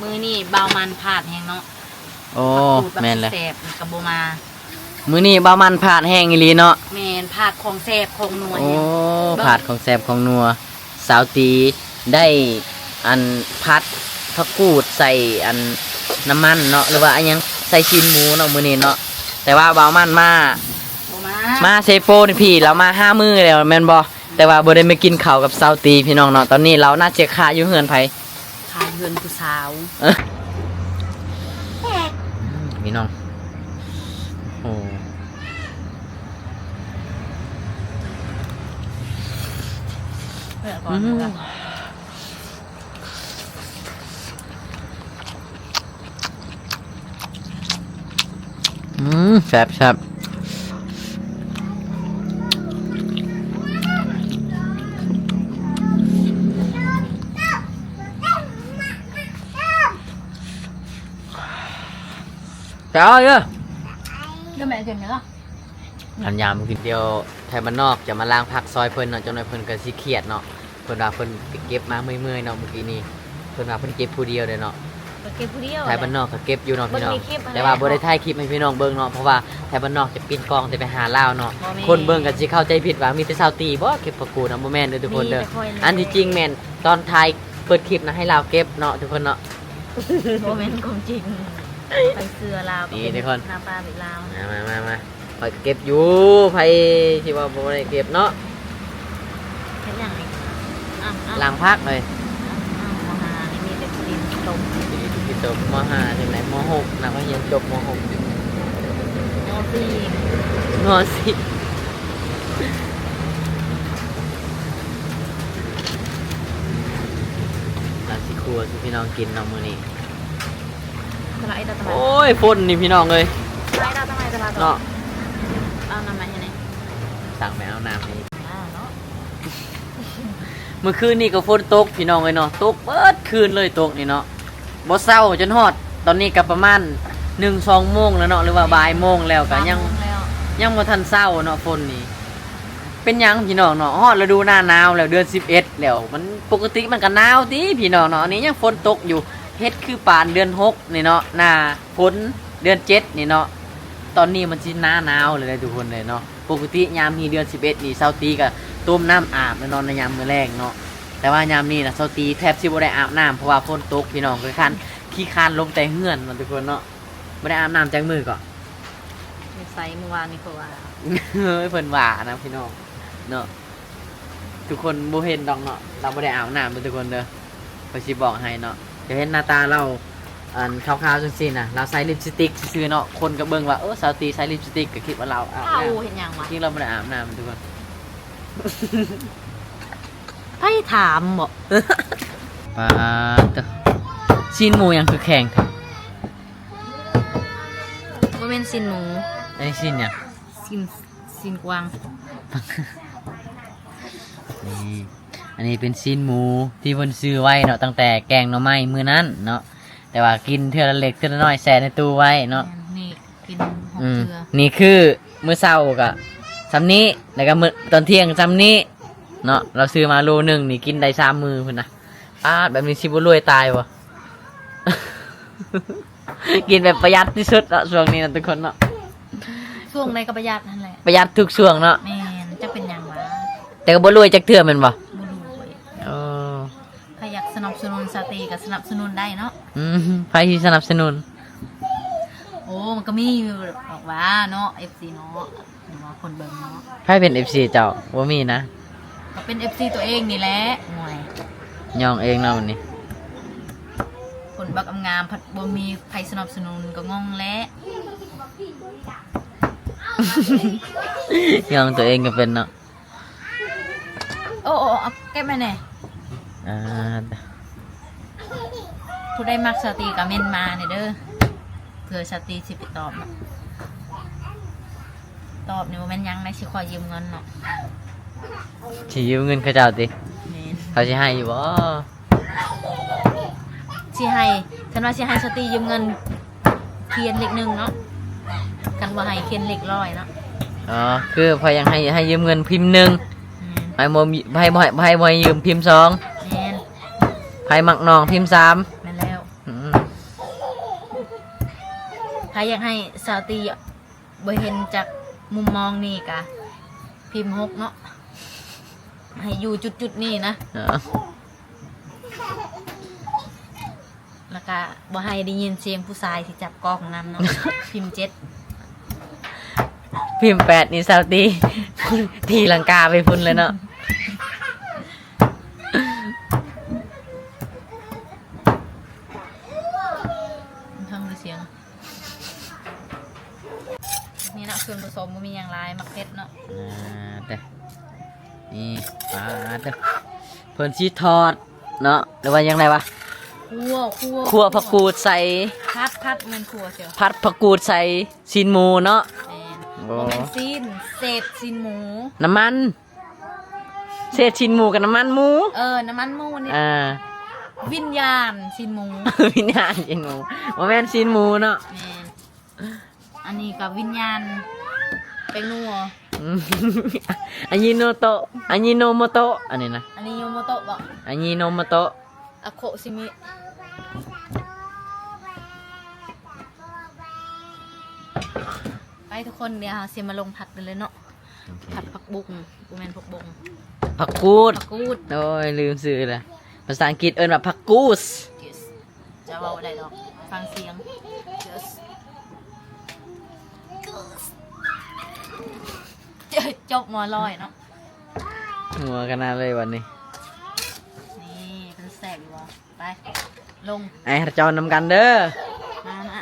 มือนี่เบามันผาดแห้งเนาะโอ้แม่นเลยแสบกับโบมามื้อนี้บ่มันผาดแห้งอีหลีเนาะแม่นผาดของแสบของนัว โอ้ผาดของแซ่บของนัวสาวตีได้อันพัดผักกูดใส่อันน้ำมันเนาะหรือว่าอันยังใส่ชิ้นหมูเนาะมื้อนี้เนาะแต่ว่าบ่มันมาเซโฟนี่พี่เรามา5มื้อแล้วแม่นบ่แต่ว่าบ่ได้มากินข้าวกับสาวตีพี่น้องเนาะตอนนี้เราน่าจะค้าอยู่เฮือนไผขายเงินผู้สาวพี่น้องโอ้แซ่บแซ่บเจ้าเยอะก็แม่เจ็บเนาะอันยามกินเดียวไทยบ้านนอกจะมาล้างผักซอยเพิ่นเนาะจนเพิ่นก็สิเครียดเนาะเพิ่นว่าเพิ่นเก็บมาเมื่อยๆเนาะเมื่อกี้นี้เพิ่นว่าเพิ่นเก็บผู้เดียวเลยเนาะเก็บผู้เดียวไทยบ้านนอกก็เก็บอยู่เนาะพี่น้องแต่ว่าบ่ได้ถ่ายคลิปให้พี่น้องเบิ่งเนาะเพราะว่าไทยบ้านนอกจะปิดกล้องแต่ไปหาลาวเนาะคนเบิ่งก็สิเข้าใจผิดว่ามีแต่ชาวตีบ่เก็บผักกูดเนาะบ่แม่นเด้อทุกคนเด้ออันที่จริงแม่นตอนถ่ายเปิดคลิปนะให้ลาวเก็บเนาะทุกคนเนาะบ่แม่นของจริงไปเสือลาวนี่ทุกคนนาปลาไปลาวมาไปเก็บอยู่ไผที่ว่าบ่ได้เก็บเนาะแค่อย่างนี้ล้างพักเลยมหานี่มีแต่ดินตมที่จบม.5 ถึงไหนม.6 นักเรียนจบม.6 ม.4ร้านสิครัวที่พี่น้องกินเนาะมื้อนี้โอ้ยฝนนี่พี่น้องเลยเนาะเอาน้ำมาให้ไหนสั่งไปเอาน้ำนี่เมื่อคืนนี่ก็ฝนตกพี่น้องเลยเนาะตกเบิดคืนเลยตกนี่เนาะบ่เศร้าจนฮอดตอนนี้ก็ประมาณ 1-2 โมงแล้วเนาะหรือว่าบ่ายโมงแล้วก็ยังบ่ทันเศร้าเนาะฝนนี่เป็นหยังพี่น้องเนาะฮอดฤดูหน้าหนาวแล้วเดือน11แล้วมันปกติมันก็หนาวติพี่น้องเนาะอันนี้ยังฝนตกอยู่เฮ็ดคือปานเดือน6นี่เนาะหน้าฝนเดือน7นี่เนาะตอนนี้มันสิหน้าหนาวเลยทุกคนเลยเนาะปกติยามนี้เดือน11นี่เช้าตีก็ต้มน้ำอาบแล้วนอนในยามมื้อแรกเนาะแต่ว่ายามนี้นะเช้าตีแทบสิบ่ได้อาบน้ำเพราะว่าฝนตกพี่น้องคือคันขี้คานลงแต่เฮือนมันทุกคนเนาะบ่ได้อาบน้ำจักมื้อก็ใส่เมื่อวานนี่เพราะว่าเฮ้ยเพิ่นว่านะพี่น้องเนาะทุกคนบ่เห็นดอกเนาะเราบ่ได้อาบน้ำทุกคนเด้อเพิ่นสิบอกให้เนาะจะเห็นหน้าตาเราอันขาวๆจังซี่น่ะเราใส่ลิปสติกซื่อๆเนาะคนก็เบิ่งว่าสาวตีใส่ลิปสติกก็คิดว่าเราอาบน้ำเห็นหยังวะจริงเราบ่ได้อาบน้ำทุกคนไผถามบ่ปาตซีนหมูยังคือแข็งบ่แม่นซินหมูอันนี้ซีนหยังซินกวางนี่อันนี้เป็นซีนหมูที่เพิ่นซื้อไว้เนาะตั้งแต่แกงหน่อไม้มื้อนั้นเนาะแต่ว่ากินเทื่อละเล็กเทื่อละน้อยแช่ในตู้ไว้เนาะนี่กิน6เทื่อนี่คือมื้อเช้าก็ซ้ำนี้แล้วก็มื้อตอนเที่ยงซ้ำนี้เนาะเราซื้อมาโลนึงนี่กินได้3มื้อพุ่นน่ะแบบนี้สิบ่รวยตายบ่ กินแบบประหยัดที่สุดเนาะช่วงนี้นะทุกคนเนาะช่วงใดก็ประหยัดนั่นแหละประหยัดทุกช่วงเนาะแม่นจะเป็นหยังวะแต่ก็บ่รวยจักเทื่อแม่นบ่บ่รวยใครอยากสนับสนุนสตรีก็สนับสนุนได้เนาะใครที่สนับสนุนโอ้มันก็มีบอกว่าเนาะ FC เนาะคนเบิ่งเนาะใครเป็น FC เจ้าบ่มีนะก็เป็น FC ตัวเองนี่แหละหน่วยย่องเองเนาะวันนี้คนบักงามผัดบ่มีใครสนับสนุนก็งงแล้วย่องตัวเองก็เป็นเนาะโอ้เอาเก็บมาแน่ผู้ได้มักสตรีก็เม่นมาเนี่ยเด้อเผื่อสตรีสิไปตอบเนาะตอบนี่บ่แม่นยังนะสิขอยืมเงินเนาะสิยืมเงินเขาเจ้าติเขาสิให้อยู่บ่สิให้ฉันว่าสิให้สตรียืมเงินเคียนเล็กนึงเนาะกันว่าให้เคียนเล็ก100เนาะคือพอยังให้ยืมเงินพิมพ์1ให้บ่ยืมพิมพ์2แม่นไผมักน้องพิมพ์3แม่นแล้ว ถ้าอยากให้สาวตีบ่เห็นจากมุมมองนี่กะพิมพ์6เนาะให้อยู่จุดๆนี่นะ แล้วก็บ่ให้ได้ยินเสียงผู้ชายที่จับกล้องนำเนาะ พิมพ์7 พิมพ์8นี่สาวตี ทีลังกาไปพุ่นเลยเนาะ ทำด้วยเสียงนี่เนาะส่วนผสมบ่มีอย่างไรมักเผ็ดเนาะ แต่นี่ปลาเด้อเพิ่นสิทอดเนาะหรือว่ายังไงวะ คั่วผักกูดใส่ พัดมันคั่วเชียว ผัดผักกูดใส่ซีนหมูเนาะ แม่น โอ้ บ่เป็นซีนเศษซีนหมู น้ำมันเศษซีนหมูกับน้ำมันหมู น้ำมันหมูนี่ วิญญาณซีนหมู วิญญาณซีนหมูบ่แม่นซีนหมูเนาะ แม่นอันนี้กับวิญญาณเป็นนัว อันยิโนโตะอันยิโนโมโตะอันนี้นะ อันนี้โยโมโตะบอก อันยิโนโมโตะ อะโคซิมิไปทุกคนเดี๋ยวเสียมาลงผัดกันเลยเนาะผัดผักบุ้งกูแมนผักบุ้ง ผักกูด ผักกูด โอ้ยลืมซื้อละภาษาอังกฤษเอิ้นว่าผักกูส yes จะเว้าได้ดอกฟังเสียง yes จบมอลอยเนาะ หัวกันนาเลยวันนี้ นี่เป็นแสบอยู่วะไปลง ไอ้เจ้านำกันเด้อ มานะ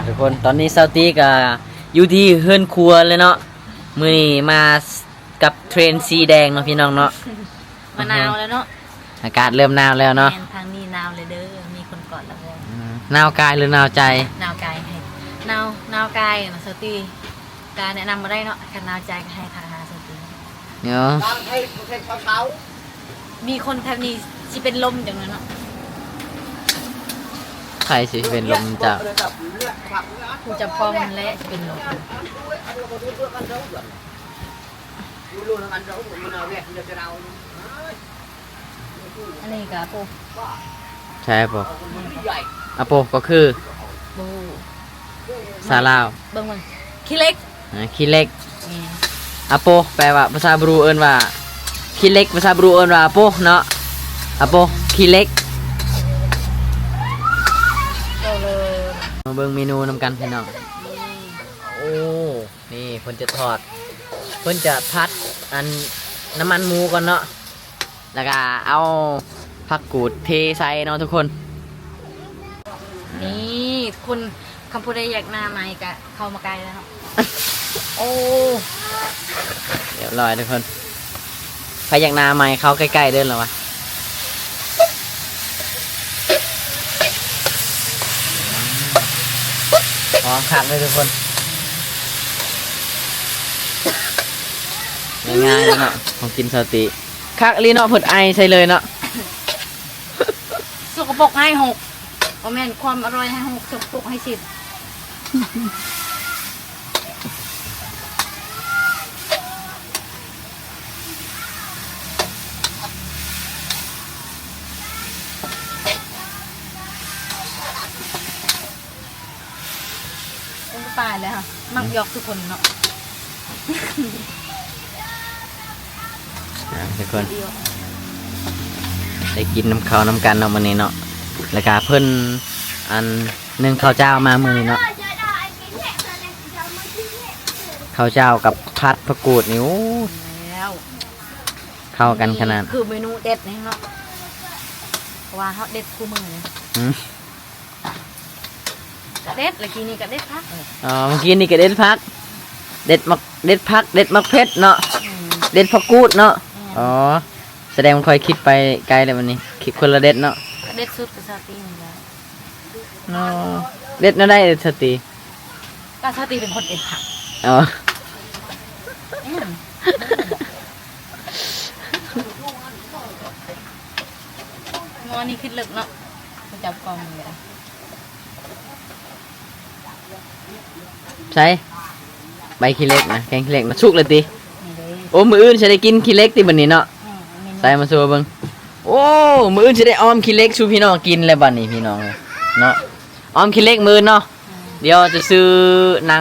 ทุกคนตอนนี้ซาวตีก็อยู่ที่เฮือนครัวเลยเนาะมื้อนี้มากับเทรนสีแดงเนาะพี่น้องเนาะ มะนาวแล้วเนาะ อากาศเริ่มหนาวแล้วเนาะ แมนทางนี้นาวเลยเด้อมีคนกอดแล้วเลย หนาวกายหรือหนาวใจ นาวกายให้นาวกายนะสตีการแนะนำมาได้เนาะการนาวใจก็ให้ทางหาสตี เนาะ มีคนแถวนี้สิเป็นลมจังเลยเนาะ ใครสิเป็นลมจาก ผู้จับพองมันและสิเป็นลมอันนี้กับปู ใช่ปะอะโปก็คือ บู ซาลาว เบิ่งมันขี้เล็ก ขี้เล็ก นี่ อะโปแปลว่าภาษาบรูเอิ้นว่าขี้เล็กภาษาบรูเอิ้นว่าอะโปเนาะอะโปขี้เล็ก ก็เลย มาเบิ่งเมนูนำกันพี่น้องโอ้นี่เพิ่นจะทอดเพิ่นจะพัดอันน้ำมันหมูก่อนเนาะแล้วก็เอาผักกูดเทใส่เนาะทุกคน นี่คุณคำพูดได้อยากหน้าไม้กะเข้ามาไกลแล้วเนาะโอ้ เรียบร้อยทุกคนใครอยากนาไม้เขาใกล้ๆเดินเหรอวะอ๋อขัดเลยทุกคนง่ายๆเลยเนาะของกินสติคักลีเนาะเพิ่นไอใส่เลยเนาะ สกปรกให้6โอ้แม่นความอร่อยให้6สกปรกให้10ตายแล้วค่ะมักยอกทุกคนเนาะ ทุกคนได้กินน้ำข้าวน้ำกันเนาะมื้อนี้เนาะแล้วก็เพิ่นอันนึ่งข้าวเจ้ามามื้อนี้เนาะข้าวเจ้ากับผัดผักกูดนี่โอ้ แล้ว เข้ากันขนาด คือเมนูเด็ดนี่เนาะเพราะว่าเขาเด็ดคู่มือเลย อืม กระเด็ดแล้วกีนี่กระเด็ดพัก อ๋อเมื่อกี้นี่ก็เด็ดพัก เด็ดมักเด็ดพักเด็ดมักเพชรเนาะเด็ดผักกูดเนาะอ๋อแสดงมันค่อยคิดไปไกลเลยวันนี้คิดคนละเด็ดเนาะ กระเด็ดสุดกับซาตีนี่แหละ เนาะเด็ดเนาะได้สติ ก็ซาตีเป็นคนเด็ดผัก อ๋อ งอนี่คิดลึกเนาะมันจับกองเลย ใช่ใบขี้เล็กนะแกงขี้เล็กนะชุกเลยติ นี่เลย โอ้มืออื่นจะได้กินขี้เล็กติบันนี้เนาะใส่มาสู้เบิ่งโอ้มืออื่นจะได้ออมขี้เล็กชูพี่น้องกินเลยบัดนี้พี่น้องเลยเนาะ ออมคิดเลขมือเนาะเดี๋ยวจะซื้อน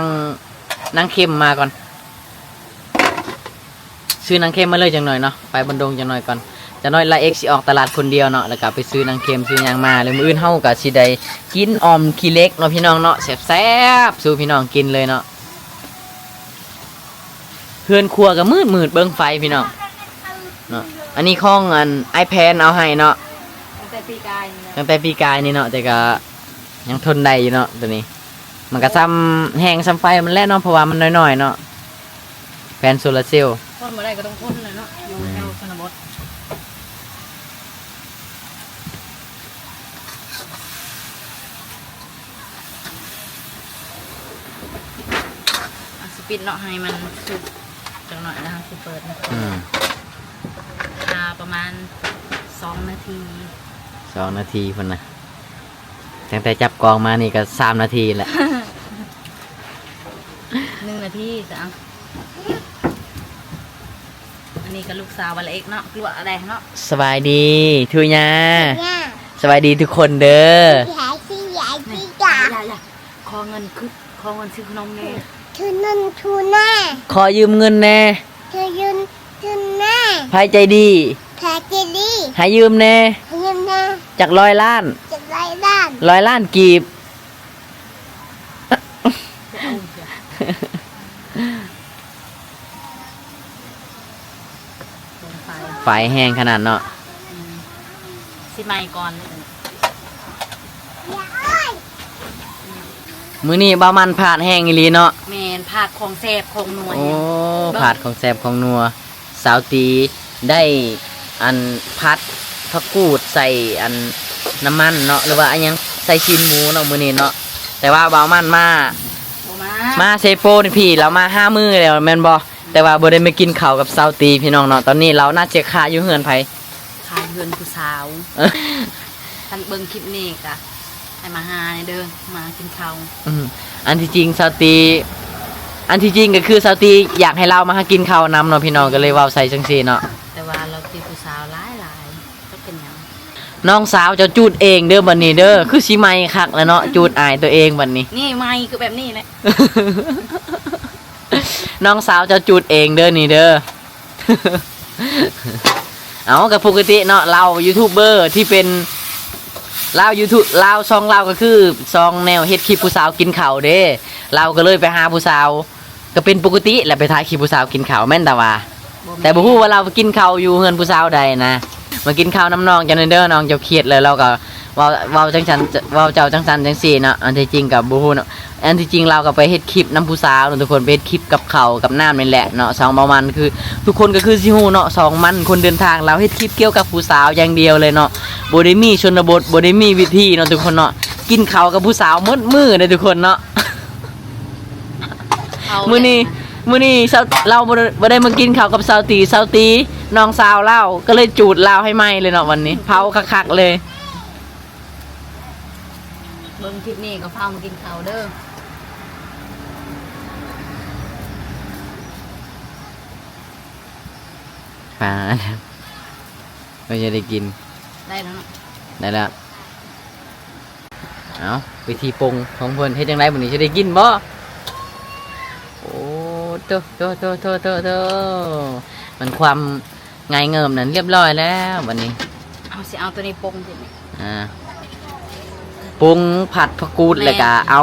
างเค็มมาก่อนซื้อนางเค็มมาเลยจังหน่อยเนาะไปบันดงจังหน่อยก่อนจะน้อยละเอ็กซ์สิออกตลาดคนเดียวเนาะแล้วก็ไปซื้อนางเค็มซื้อหยังมาเลยมื้ออื่นเฮาก็สิได้กินออมขี้เล็กเนาะพี่น้องเนาะแซ่บๆสู้พี่น้องกินเลยเนาะเพื่อนครัวก็มืดเบิ่งไฟพี่น้องเนาะอันนี้ของอัน iPad เอาให้เนาะ ตั้งแต่ปีกายนี่นะ ตั้งแต่ปีกายนี่เนาะแต่ก็ยังทนได้อยู่เนาะตัวนี้มันก็ซ้ำแห้งซ้ำไฟมันแล่เนาะเพราะว่ามันน้อยๆเนาะแผนโซลาร์เซลล์ ทนมาได้ก็ต้องทนเลยเนาะอยู่แถวชนบทสปิดเนาะให้มันสุกจังหน่อยนะคะสิเปิดนะประมาณ2 นาที 2 นาทีพุ่นนะตั้งแต่จับกองมานี่ก็3 นาทีแหละ 1 นาทีจ้ะอันนี้ก็ลูกสาววันเล็กเนาะกลัวอะไรเนาะ สบายดีทุยาสบายดีทุกคนเด้อ อย่าขอเงินซื้อขนมเนี่ย ทุนนทุนแน่ ขอยืมเงินแน่ เธอยืนทุนแน่ พายใจดี แผลเจดี ให้ยืมแน่ ยืนแน่ จาก100 ล้าน จะไล่ด้าน 100 ล้านกีบ ไฟแห้งขนาดเนาะ สิใหม่ก่อน อย่าอ้อย มื้อนี้บ่มันผ่านแห้งอีหลีเนาะ แมนผักของแซ่บของหน่วย โอ้ผัดของแซ่บของนัวสาวตีได้อันพัดผักกูดใส่อันน้ำมันเนาะหรือว่าอันยังใส่ชิ้นหมูเนาะมื้อนี้เนาะแต่ว่าบ่าวมันมา บ่มา มาเซโฟนพี่เรามา5 มื้อแล้วแม่นบ่แต่ว่าบ่ได้มากินข้าวกับสาวตีพี่น้องเนาะตอนนี้เราน่าจะคาอยู่เฮือนไผ ขายเงินผู้สาวท่านเบิ่งคลิปนี้กะให้มาหาเด้อมากินข้าว อันที่จริงสาวตีอันที่จริงก็คือสาวตีอยากให้เรามาหากินข้าวนำเนาะพี่น้องก็เลยเว้าใส่จังซี่เนาะ แต่ว่าเราติดผู้สาวหลายก็เป็นหยัง น้องสาวจะจูดเองเด้อบัดนี้เด้อคือสิใหม่คักแล้วเนาะจูดอายตัวเองบัดนี้ นี่ไม่คือแบบนี้แหละ น้องสาวจะจูดเองเด้อนี่เด้อ เอากับปกติเนาะเรายูทูบเบอร์ที่เป็นเรายูทูบเราซองเราก็คือซองแนวเฮ็ดคลิปผู้สาวกินข้าวเด้เราก็เลยไปหาผู้สาวก็เป็นปกติแหละไปถ่ายคลิปผู้สาวกินข้าวแม่นแต่ว่า แต่บ่ฮู้ว่าเรากินข้าวอยู่เฮือนผู้สาวใดนะมากินข้าวน้ำน้องจังเด้อน้องเจ้าเครียดเลยเราก็เว้าจังซั่นเว้าเจ้าจังซั่นจังซี่เนาะอันที่จริงก็บ่ฮู้เนาะอันที่จริงเราก็ไปเฮ็ดคลิปน้ำผู้สาวเนาะทุกคนไปเฮ็ดคลิปกับข้าวกับน้ำนี่แหละเนาะสองประมาณคือทุกคนก็คือสิฮู้เนาะสองมันคนเดินทางเราเฮ็ดคลิปเกี่ยวกับผู้สาวอย่างเดียวเลยเนาะบ่ได้มีชนบทบ่ได้มีวิธีเนาะทุกคนเนาะกินข้าวกับผู้สาวหมดมื้อเลยทุกคนเนาะ มื้อนี้เราบ่ได้มากินข้าวกับสาวตีน้องสาวเล่าก็เลยจูดลาวให้ไหมเลยเนาะวันนี้เผาคักๆเลย เบิ่งคลิปนี้ก็พามากินข้าวเด้อ ค่ะก็จะได้กิน ได้แล้วเนาะ ได้แล้วเอาวิธีปรุงของเพิ่นเฮ็ดจังไดมื้อนี้จะได้กินบ่โอ้โตมันความง่ายเงิมนั่นเรียบร้อยแล้ววันนี้ เอาสิเอาตัวนี้ปรุงสิ ปรุงผัดผักกูดแล้วก็เอา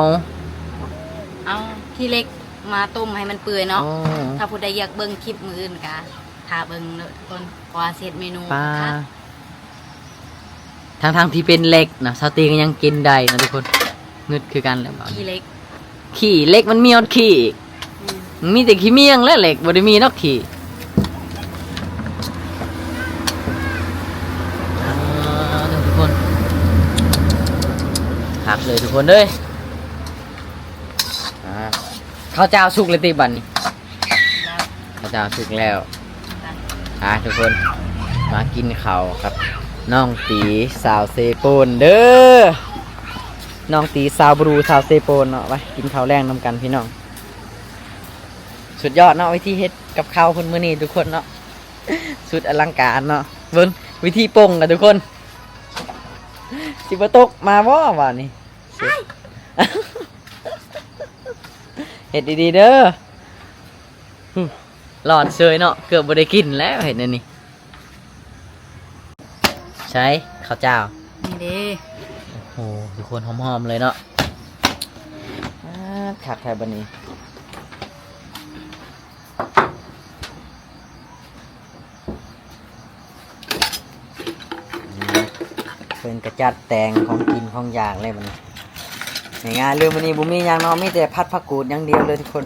เอาขี้เล็กมาต้มให้มันเปื่อยเนาะ โอ้ ถ้าผู้ใดอยากเบิ่งคลิปมืออื่นกะถ้าเบิ่งเลยทุกคนกว่าเสร็จเมนู ปลา ค่ะ ทางที่เป็นเล็กนะสาวตีก็ยังกินได้นะทุกคนงึดคือกันแล้ว ขี้เล็ก ขี้เล็กมันมีอดขี้มันมีแต่ขี้เมี่ยงและเหล็กบ่ได้มีนอกขี้ทุกคนหักเลยทุกคนเลยข้าวเจ้าสุกเลยตีบันนี่ข้าวเจ้าสุกแล้วทุกคนมากินข้าวครับน้องตีสาวเซโปนเด้อน้องตีสาวบรูสาวเซโปนเนาะไปกินข้าวแรงนำกันพี่น้องสุดยอดเนาะวิธีเฮ็ดกับข้าวคนมื้อนี้ทุกคนเนาะสุดอลังการเนาะเบิ่งวิธีปรุงกันทุกคนสิบ่ตกมาบ่ว่านี่ เห็ดดีๆเด้อหลอดเซยเนาะเกือบบ่ได้กินแล้วเห็ดอันนี้ใช้ข้าวเจ้า นี่เด้ โอ้โหทุกคนหอมๆเลยเนาะขักไทยบันนี้เป็นกระจัดแตงของกินของอย่างเลยมันง่ายๆเรื่องวันนี้บุมีอย่างเนาะมีแต่พัดผักกูดอย่างเดียวเลยทุกคน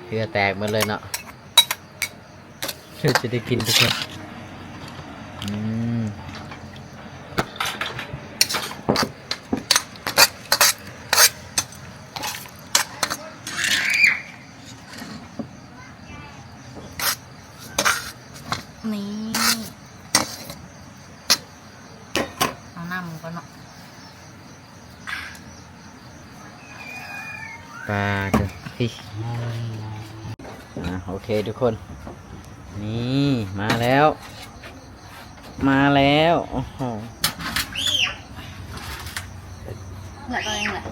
เพื่อแตกหมาเลยเนาะจะได้กินทุกคนนี่เอาน้ำมันก็เนาะ ปลาเด้อพี่โอเคทุกคนนี่มาแล้วโอ้โห เหลือตัวเองแหละ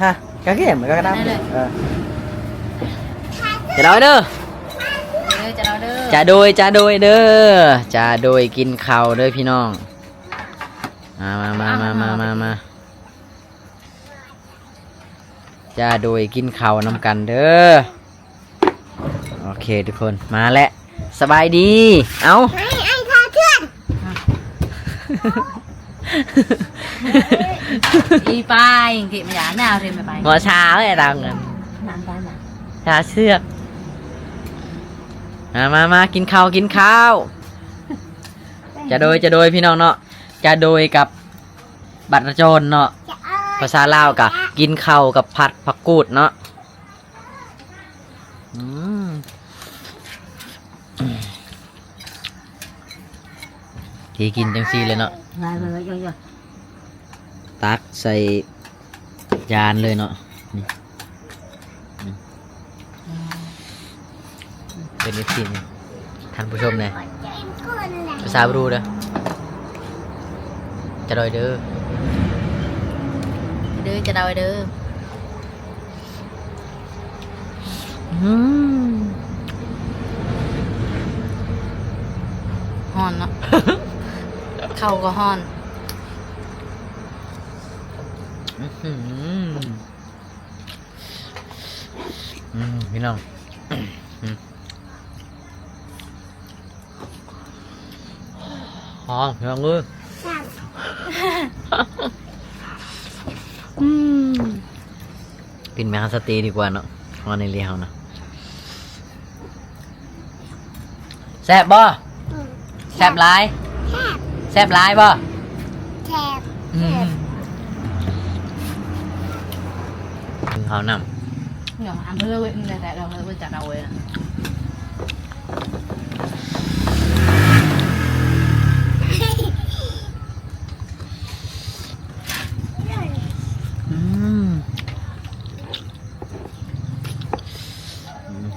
ฮะก็เก็บมันก็กระดับ ได้เลย จะได้เด้อ เด้อจะเราเด้อ จะโดยเด้อจะโดยกินข้าวเด้อพี่น้องมาจะโดยกินข้าวน้ำกันเด้อโอเคทุกคนมาแล้วสบายดีเอ้า ไอ้ทาเพื่อน อีป้ายเก็บมาหยาหน้าเรียนไป หัวชาเลยดังกัน น้ำตาล ชาเชือกมากินข้าวจะโดยพี่น้องเนาะจะโดยกับบัตรโจรเนาะ จะเอา ภาษาลาวกับกินข้าวกับผัดผักกูดเนาะที่กินจังซี่เลยเนาะ ลายเลยย่อย ตักใส่จานเลยเนาะนี่เป็นนิสิตท่านผู้ชมเนี่ย ใจคนแหละ ภาษาบรูเด้อจะโดยเด้อ เด้อจะเราเด้อ ฮ้อนเนาะ เข้าก็ฮ้อน พี่น้องหอมพี่น้องเอ้ย กินแมงสตีดีกว่าเนาะฮอนในเรียวนะแซ่บบ่แซ่บหลายแซ่บหลายบ่ แถบ กินข้าวน เดี๋ยวอันเพื่อเว้ยแต่เราเพื่อจัดเอาเว้ย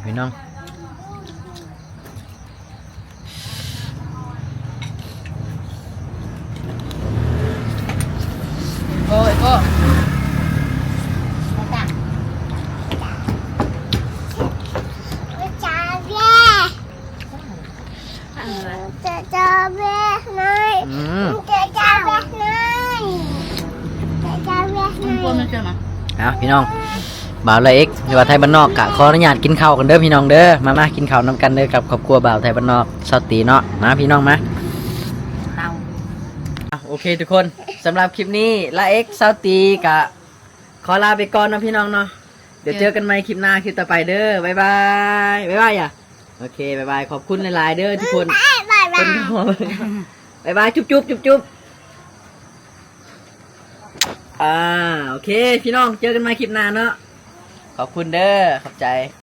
พี่น้อง โอ้ยก็ จะแย่จะแย่หน่อยจะแย่หน่อยจะแย่หน่ กลัว อย มันเจอมั้ย พี่น้องบ่าวละเอ็กหรือว่าไทยบ้านนอกกะขออนุญาตกินข้าวกันเด้อพี่น้องเด้อมากินข้าวน้ำกันเด้อกับครอบครัวบ่าวไทยบ้านนอกสตีเนาะมาพี่น้องมา เตา โอเคทุกคนสำหรับคลิปนี้ละเอ็กสตีกะขอลาไปก่อนนะพี่น้องเนาะเดี๋ยวเจอกันใหม่คลิปหน้าคลิปต่อไปเด้อบ๊ายบายอ่ะโอเคบ๊ายบายขอบคุณหลายๆเด้อทุกคน บายบาย บ๊ายบายจุ๊บโอเคพี่น้องเจอกันใหม่คลิปหน้าเนาะขอบคุณเด้อขอบใจ